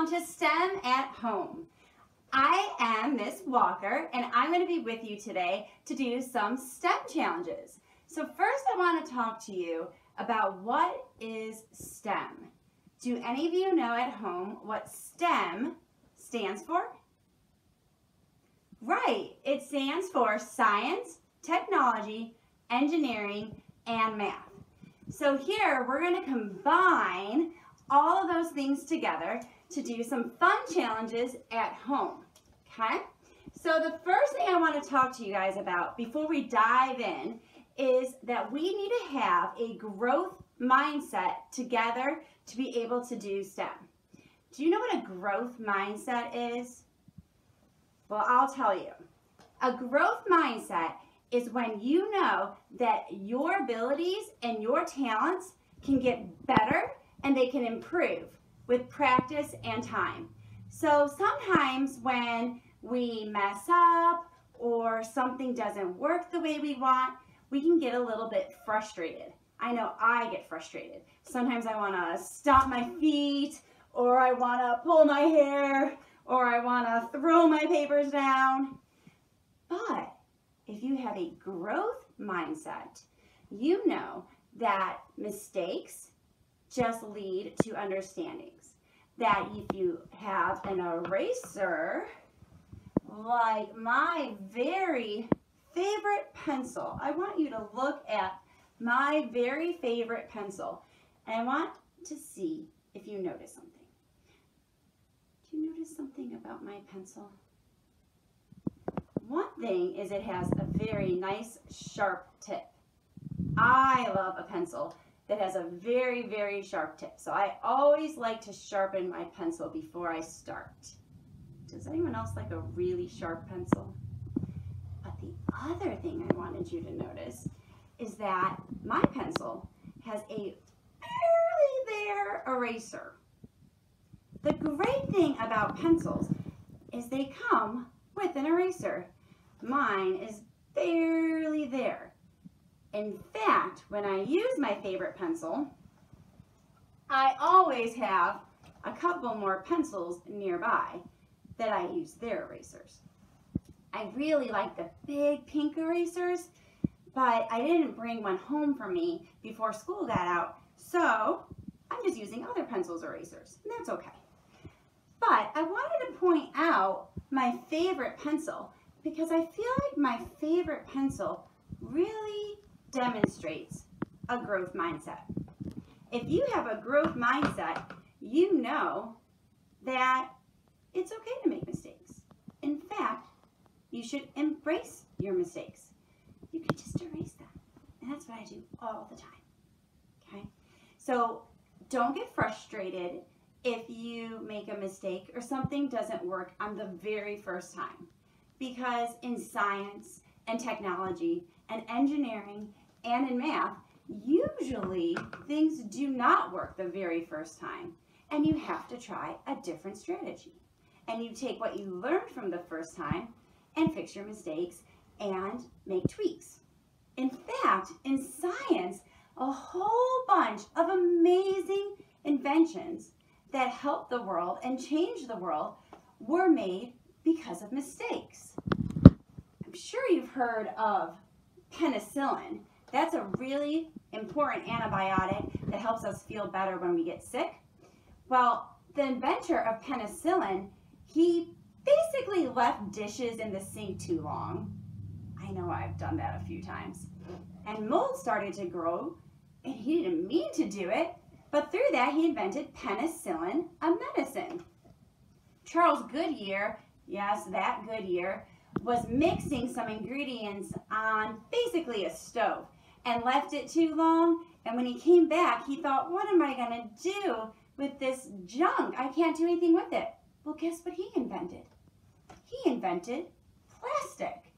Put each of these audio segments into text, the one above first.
Welcome to STEM at Home. I am Miss Walker and I'm going to be with you today to do some STEM challenges. So first I want to talk to you about what is STEM. Do any of you know at home what STEM stands for? Right, it stands for science, technology, engineering, and math. So here we're going to combine all of those things together to do some fun challenges at home, okay? So the first thing I want to talk to you guys about before we dive in is that we need to have a growth mindset together to be able to do STEM. Do you know what a growth mindset is? Well, I'll tell you. A growth mindset is when you know that your abilities and your talents can get better and they can improve with practice and time. So sometimes when we mess up or something doesn't work the way we want, we can get a little bit frustrated. I know I get frustrated. Sometimes I want to stomp my feet, or I want to pull my hair, or I want to throw my papers down. But if you have a growth mindset, you know that mistakes just lead to understandings. That if you have an eraser, like my very favorite pencil, I want you to look at my very favorite pencil, and I want to see if you notice something. Do you notice something about my pencil? One thing is it has a very nice sharp tip. I love a pencil that has a very, very sharp tip. So I always like to sharpen my pencil before I start. Does anyone else like a really sharp pencil? But the other thing I wanted you to notice is that my pencil has a barely there eraser. The great thing about pencils is they come with an eraser. Mine is barely there. In fact, when I use my favorite pencil, I always have a couple more pencils nearby that I use their erasers. I really like the big pink erasers, but I didn't bring one home for me before school got out, so I'm just using other pencils' erasers, and that's okay. But I wanted to point out my favorite pencil because I feel like my favorite pencil really demonstrates a growth mindset. If you have a growth mindset, you know that it's okay to make mistakes. In fact, you should embrace your mistakes. You can just erase them. And that's what I do all the time. Okay? So don't get frustrated if you make a mistake or something doesn't work on the very first time. Because in science and technology and engineering and in math, usually things do not work the very first time, and you have to try a different strategy. And you take what you learned from the first time and fix your mistakes and make tweaks. In fact, in science, a whole bunch of amazing inventions that help the world and change the world were made because of mistakes. I'm sure you've heard of penicillin. That's a really important antibiotic that helps us feel better when we get sick. Well, the inventor of penicillin, he basically left dishes in the sink too long. I know I've done that a few times. And mold started to grow, and he didn't mean to do it, but through that he invented penicillin, a medicine. Charles Goodyear, yes, that Goodyear, was mixing some ingredients on basically a stove and left it too long, and when he came back he thought, what am I going to do with this junk? I can't do anything with it. Well, guess what he invented? He invented plastic.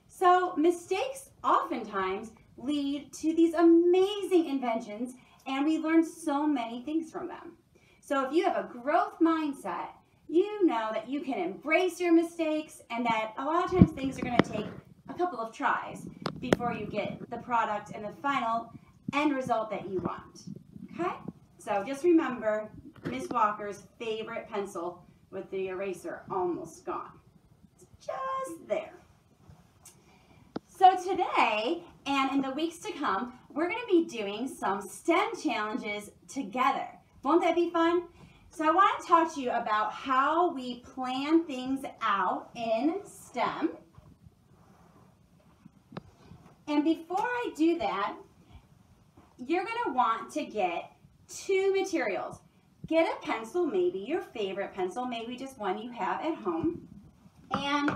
So mistakes oftentimes lead to these amazing inventions, and we learn so many things from them. So if you have a growth mindset, you know that you can embrace your mistakes and that a lot of times things are going to take a couple of tries before you get the product and the final end result that you want. Okay? So just remember, Miss Walker's favorite pencil with the eraser almost gone. It's just there. So today, and in the weeks to come, we're going to be doing some STEM challenges together. Won't that be fun? So I want to talk to you about how we plan things out in STEM. And before I do that, you're going to want to get two materials. Get a pencil, maybe your favorite pencil, maybe just one you have at home, and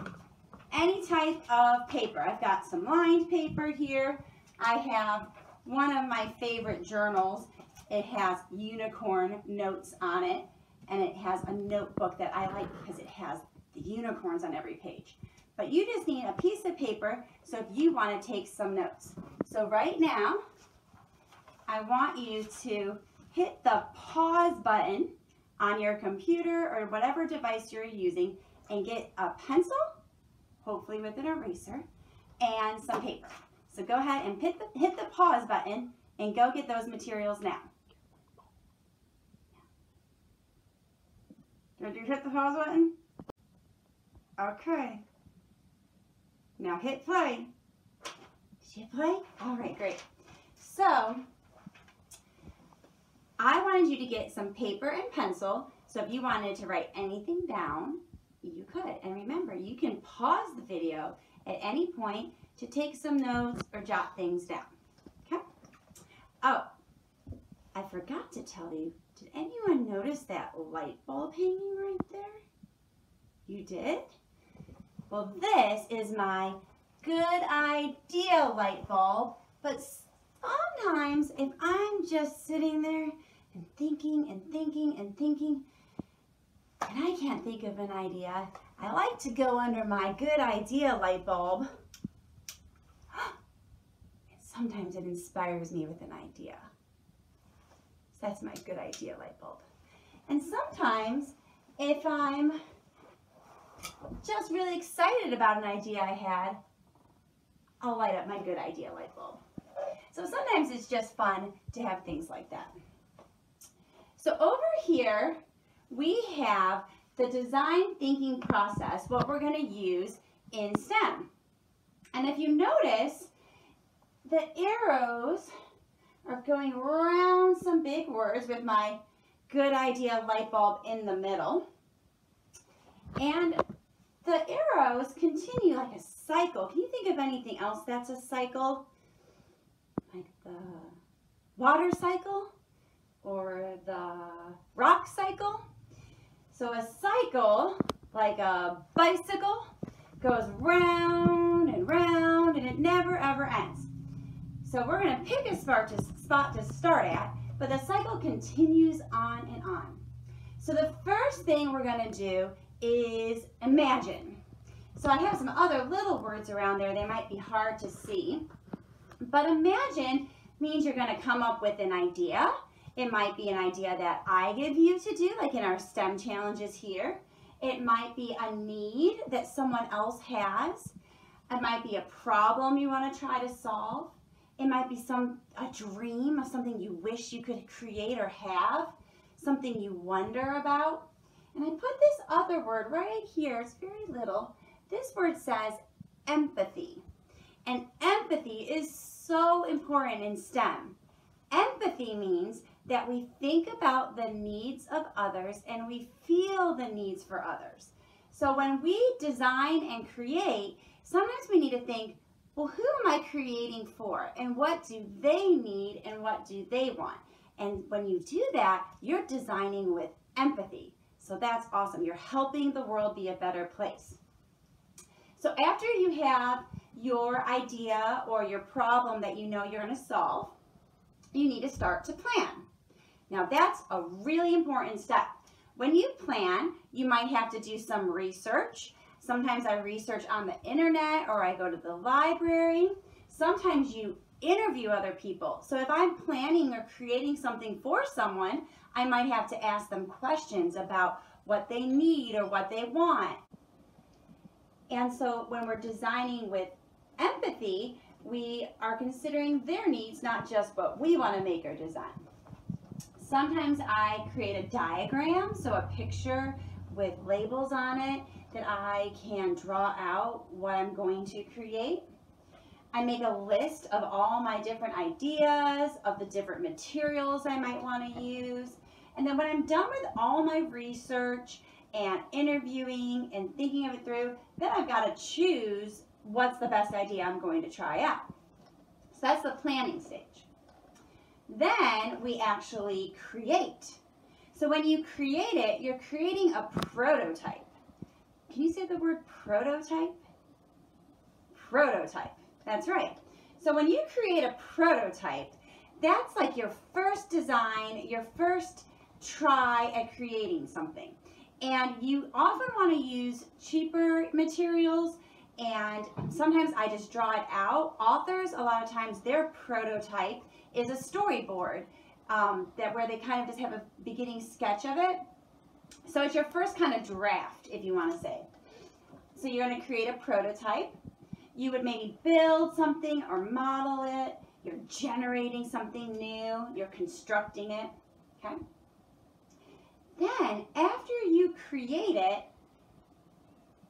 any type of paper. I've got some lined paper here. I have one of my favorite journals. It has unicorn notes on it, and it has a notebook that I like because it has the unicorns on every page. But you just need a piece of paper so if you want to take some notes. So right now, I want you to hit the pause button on your computer or whatever device you're using and get a pencil, hopefully with an eraser, and some paper. So go ahead and hit the pause button and go get those materials now. Did you hit the pause button? Okay. Now hit play. Did you hit play? All right, great. So I wanted you to get some paper and pencil, so if you wanted to write anything down, you could. And remember, you can pause the video at any point to take some notes or jot things down. Okay? Oh, I forgot to tell you, did anyone notice that light bulb hanging right there? You did? Well, this is my good idea light bulb, but sometimes if I'm just sitting there and thinking and thinking and thinking, and I can't think of an idea, I like to go under my good idea light bulb. And sometimes it inspires me with an idea. So that's my good idea light bulb. And sometimes if I'm just really excited about an idea I had, I'll light up my good idea light bulb. So sometimes it's just fun to have things like that. So over here, we have the design thinking process, what we're going to use in STEM. And if you notice, the arrows are going around some big words with my good idea light bulb in the middle. And the arrows continue like a cycle. Can you think of anything else that's a cycle? Like the water cycle or the rock cycle. So a cycle, like a bicycle, goes round and round and it never ever ends. So we're going to pick a spot to start at, but the cycle continues on and on. So the first thing we're going to do is imagine. So I have some other little words around there. They might be hard to see. But imagine means you're going to come up with an idea. It might be an idea that I give you to do, like in our STEM challenges here. It might be a need that someone else has. It might be a problem you want to try to solve. It might be a dream of something you wish you could create or have, something you wonder about. And I put this other word right here. It's very little. This word says empathy. And empathy is so important in STEM. Empathy means that we think about the needs of others and we feel the needs for others. So when we design and create, sometimes we need to think, well, who am I creating for? And what do they need and what do they want? And when you do that, you're designing with empathy. So that's awesome. You're helping the world be a better place. So after you have your idea or your problem that you know you're going to solve, you need to start to plan. Now that's a really important step. When you plan, you might have to do some research. Sometimes I research on the internet or I go to the library. Sometimes you interview other people. So if I'm planning or creating something for someone, I might have to ask them questions about what they need or what they want. And so when we're designing with empathy, we are considering their needs, not just what we want to make or design. Sometimes I create a diagram, so a picture with labels on it that I can draw out what I'm going to create. I make a list of all my different ideas, of the different materials I might want to use. And then when I'm done with all my research and interviewing and thinking of it through, then I've got to choose what's the best idea I'm going to try out. So that's the planning stage. Then we actually create. So when you create it, you're creating a prototype. Can you say the word prototype? Prototype. That's right. So when you create a prototype, that's like your first design, your first try at creating something. And you often want to use cheaper materials, and sometimes I just draw it out. Authors, a lot of times their prototype is a storyboard where they kind of just have a beginning sketch of it. So it's your first kind of draft, if you want to say. So you're going to create a prototype. You would maybe build something or model it. You're generating something new. You're constructing it. Okay? Then, after you create it,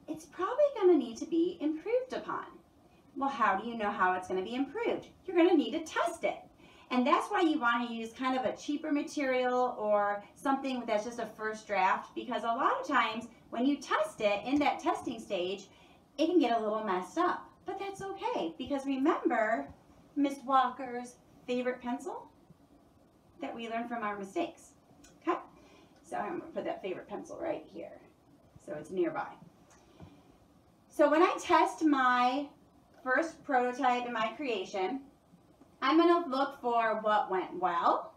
it's probably going to need to be improved upon. Well, how do you know how it's going to be improved? You're going to need to test it. And that's why you want to use kind of a cheaper material or something that's just a first draft, because a lot of times when you test it in that testing stage, it can get a little messed up. But that's okay, because remember Miss Walker's favorite pencil? That we learn from our mistakes. Okay? So I'm going to put that favorite pencil right here so it's nearby. So when I test my first prototype in my creation, I'm going to look for what went well,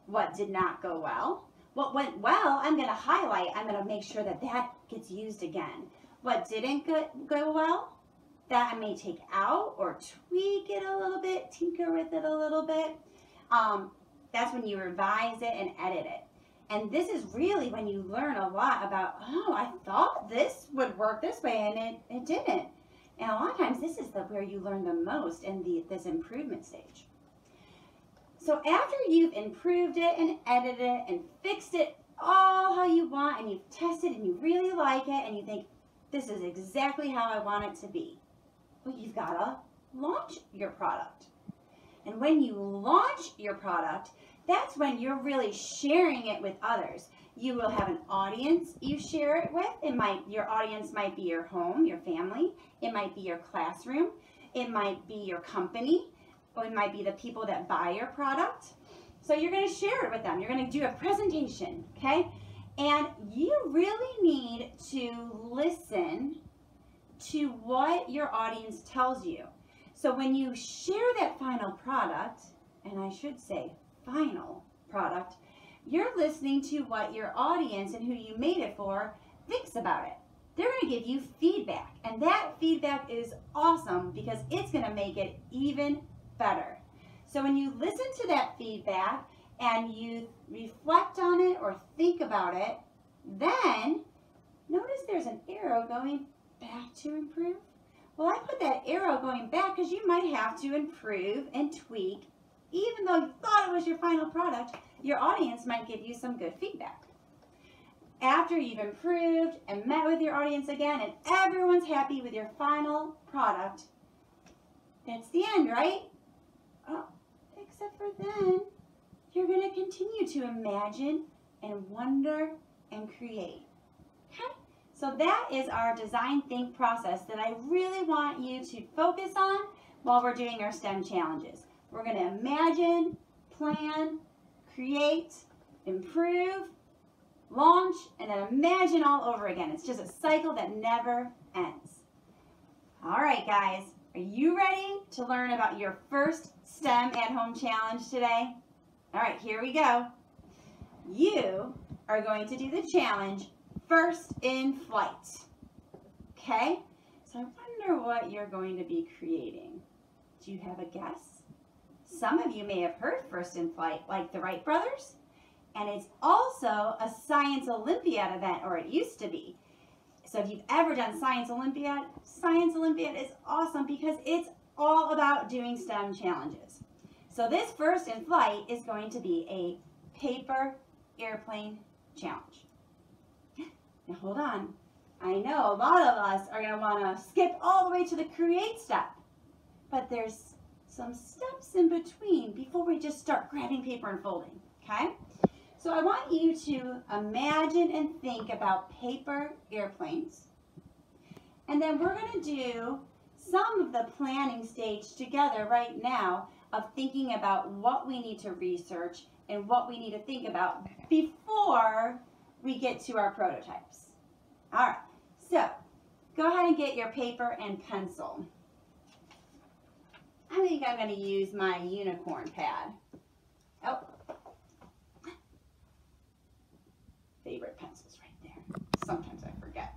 what did not go well. What went well, I'm going to highlight. I'm going to make sure that that gets used again. What didn't go well, that I may take out or tweak it a little bit, tinker with it a little bit. That's when you revise it and edit it. And this is really when you learn a lot about, oh, I thought this would work this way and it didn't. And a lot of times this is where you learn the most in this improvement stage. So after you've improved it and edited it and fixed it all how you want, and you've tested and you really like it and you think, this is exactly how I want it to be, well, you've got to launch your product. And when you launch your product, that's when you're really sharing it with others. You will have an audience you share it with. Your audience might be your home, your family. It might be your classroom. It might be your company. Or it might be the people that buy your product. So you're going to share it with them. You're going to do a presentation, okay? And you really need to listen to what your audience tells you. So when you share that final product, and I should say final product, you're listening to what your audience and who you made it for thinks about it. They're going to give you feedback, and that feedback is awesome because it's going to make it even better. So when you listen to that feedback and you reflect on it or think about it, then notice there's an arrow going back to improve. Well, I put that arrow going back because you might have to improve and tweak. Even though you thought it was your final product, your audience might give you some good feedback. After you've improved and met with your audience again and everyone's happy with your final product, that's the end, right? Oh, except for then, you're going to continue to imagine and wonder and create. Okay? So that is our design think process that I really want you to focus on while we're doing our STEM challenges. We're going to imagine, plan, create, improve, launch, and then imagine all over again. It's just a cycle that never ends. All right, guys, are you ready to learn about your first STEM at-home challenge today? All right, here we go. You are going to do the challenge first in flight. Okay? So I wonder what you're going to be creating. Do you have a guess? Some of you may have heard First in Flight, like the Wright brothers. And it's also a Science Olympiad event, or it used to be. So if you've ever done Science Olympiad is awesome because it's all about doing STEM challenges. So this First in Flight is going to be a paper airplane challenge. Now hold on. I know a lot of us are going to want to skip all the way to the create step, but there's some steps in between before we just start grabbing paper and folding, okay? So I want you to imagine and think about paper airplanes, and then we're going to do some of the planning stage together right now of thinking about what we need to research and what we need to think about before we get to our prototypes. All right, so go ahead and get your paper and pencil. I think I'm going to use my unicorn pad. Oh, favorite pencils right there. Sometimes I forget.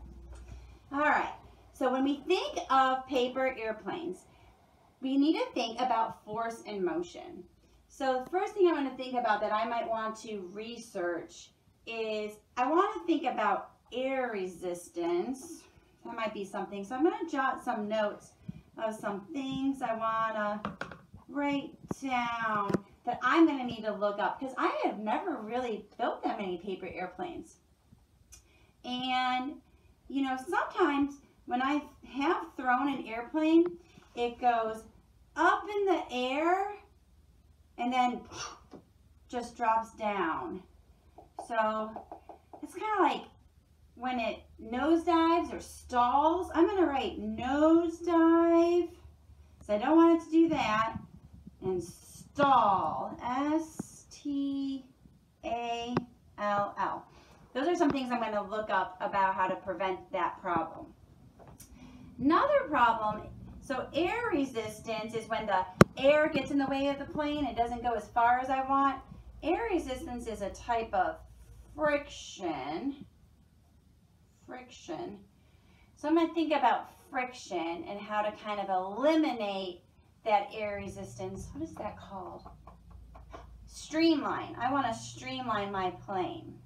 All right, so when we think of paper airplanes, we need to think about force and motion. So the first thing I'm going to think about that I might want to research is I want to think about air resistance. That might be something. So I'm going to jot some notes of some things I want to write down that I'm going to need to look up because I have never really built that many paper airplanes. And, you know, sometimes when I have thrown an airplane, it goes up in the air and then just drops down. So it's kind of like when it nosedives or stalls. I'm going to write nosedive, so I don't want it to do that, and stall, S-T-A-L-L. Those are some things I'm going to look up about how to prevent that problem. Another problem, so air resistance is when the air gets in the way of the plane, it doesn't go as far as I want. Air resistance is a type of friction. So I'm going to think about friction and how to kind of eliminate that air resistance. What is that called? Streamline. I want to streamline my plane.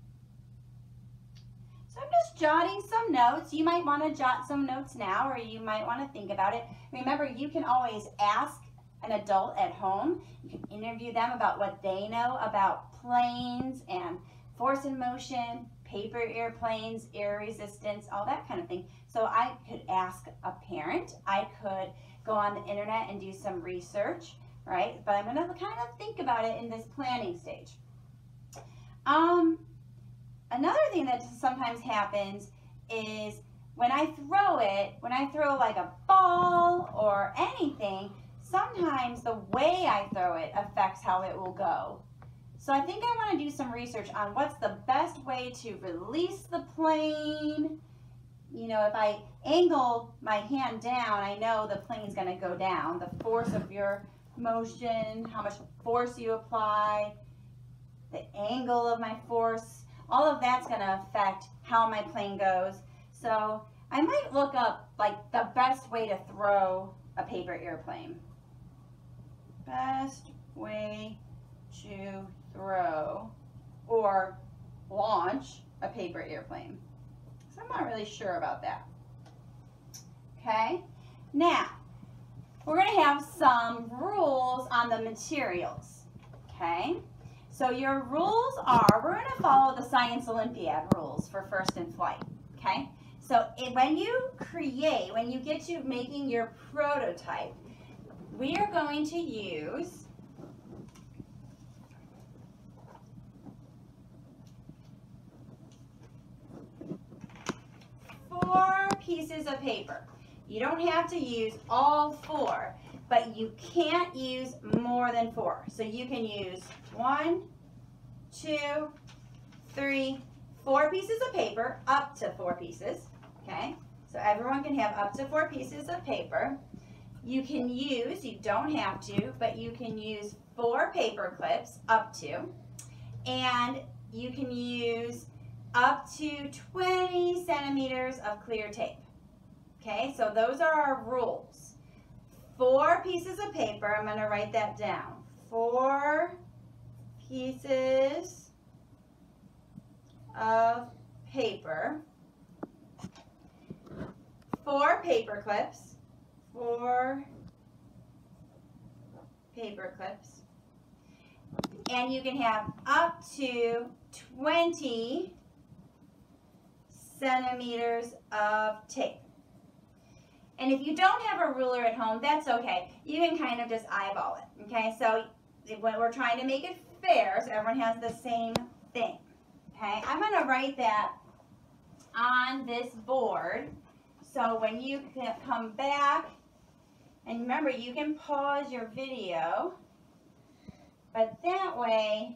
So I'm just jotting some notes. You might want to jot some notes now, or you might want to think about it. Remember, you can always ask an adult at home. You can interview them about what they know about planes and force and motion, paper airplanes, air resistance, all that kind of thing. So I could ask a parent. I could go on the internet and do some research, right? But I'm going to kind of think about it in this planning stage. Another thing that sometimes happens is when I throw like a ball or anything, sometimes the way I throw it affects how it will go. So I think I want to do some research on what's the best way to release the plane. You know, if I angle my hand down, I know the plane's going to go down. The force of your motion, how much force you apply, the angle of my force, all of that's going to affect how my plane goes. So I might look up like the best way to throw a paper airplane. Best way to throw or launch a paper airplane. So I'm not really sure about that. Okay, now we're going to have some rules on the materials. Okay, so your rules are, we're going to follow the Science Olympiad rules for first in flight. Okay, so when you get to making your prototype, we are going to use four pieces of paper. You don't have to use all four, but you can't use more than four. So you can use 1, 2, 3, 4 pieces of paper, up to 4 pieces. Okay, so everyone can have up to 4 pieces of paper. You can use, you don't have to, but you can use 4 paper clips, up to, and you can use up to 20 centimeters of clear tape. Okay, so those are our rules. 4 pieces of paper, I'm going to write that down. 4 pieces of paper. 4 paper clips. 4 paper clips. and you can have up to 20 centimeters of tape. And if you don't have a ruler at home, that's okay. You can kind of just eyeball it, okay? So when we're trying to make it fair, so everyone has the same thing, okay? I'm gonna write that on this board, so when you come back, and remember, you can pause your video, but that way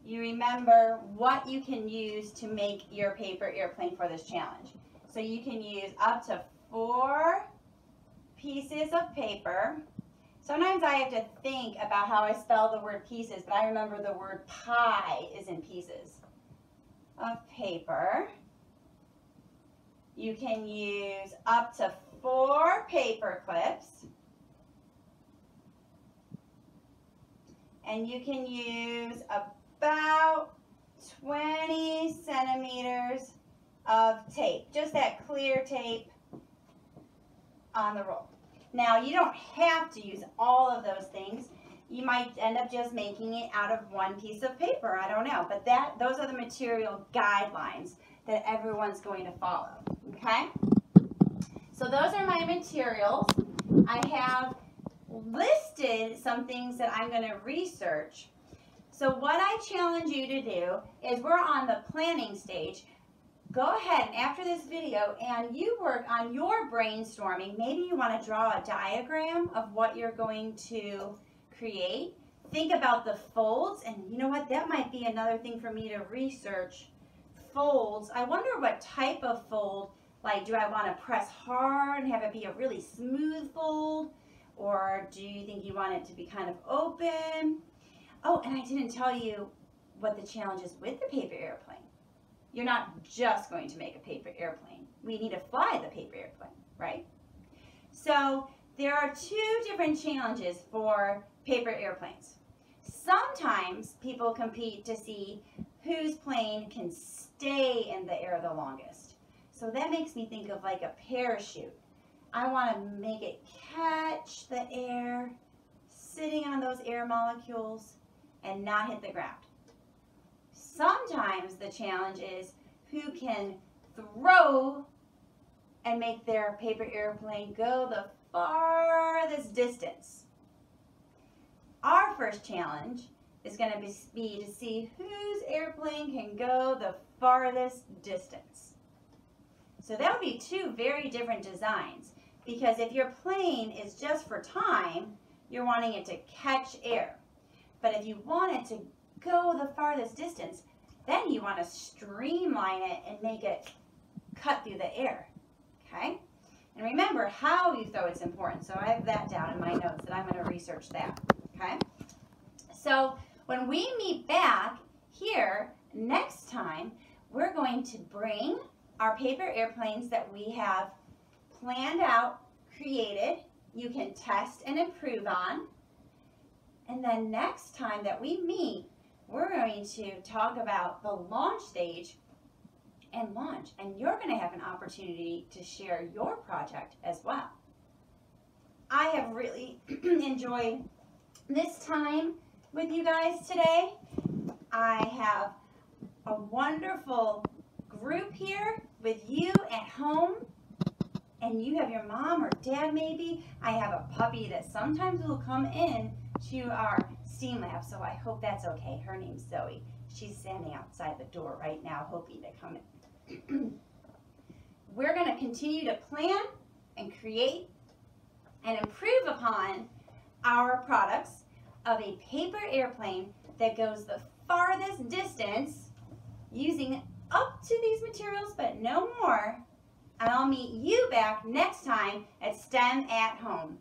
you remember what you can use to make your paper airplane for this challenge. So you can use up to 4 pieces of paper. Sometimes I have to think about how I spell the word pieces, but I remember the word pie is in pieces of paper. You can use up to 4 paper clips. And you can use about 20 centimeters of tape, just that clear tape on the roll. Now, you don't have to use all of those things. You might end up just making it out of 1 piece of paper. I don't know. But those are the material guidelines that everyone's going to follow. Okay? So those are my materials. I have listed some things that I'm going to research. So what I challenge you to do is, we're on the planning stage. Go ahead after this video and you work on your brainstorming. Maybe you want to draw a diagram of what you're going to create. Think about the folds, and you know what, that might be another thing for me to research. Folds, I wonder what type of fold, like do I want to press hard and have it be a really smooth fold, or do you think you want it to be kind of open? Oh, and I didn't tell you what the challenge is with the paper airplane. You're not just going to make a paper airplane. We need to fly the paper airplane, right? So there are 2 different challenges for paper airplanes. Sometimes people compete to see whose plane can stay in the air the longest. So that makes me think of like a parachute. I want to make it catch the air, sitting on those air molecules, and not hit the ground. Sometimes the challenge is who can throw and make their paper airplane go the farthest distance. Our first challenge is going to be to see whose airplane can go the farthest distance. So that would be 2 very different designs, because if your plane is just for time, you're wanting it to catch air. But if you want it to go the farthest distance, then you want to streamline it and make it cut through the air, okay? And remember, how you throw it's important. So I have that down in my notes, and I'm going to research that, okay? So when we meet back here next time, we're going to bring our paper airplanes that we have planned out, created, you can test and improve on. And then next time that we meet, we're going to talk about the launch stage and launch. And you're going to have an opportunity to share your project as well. I have really enjoyed this time with you guys today. I have a wonderful group here with you at home. And you have your mom or dad maybe. I have a puppy that sometimes will come in to our STEAM lab, so I hope that's okay. Her name's Zoe. She's standing outside the door right now hoping to come in. We're going to continue to plan and create and improve upon our products of a paper airplane that goes the farthest distance using up to these materials but no more. And I'll meet you back next time at STEM at Home.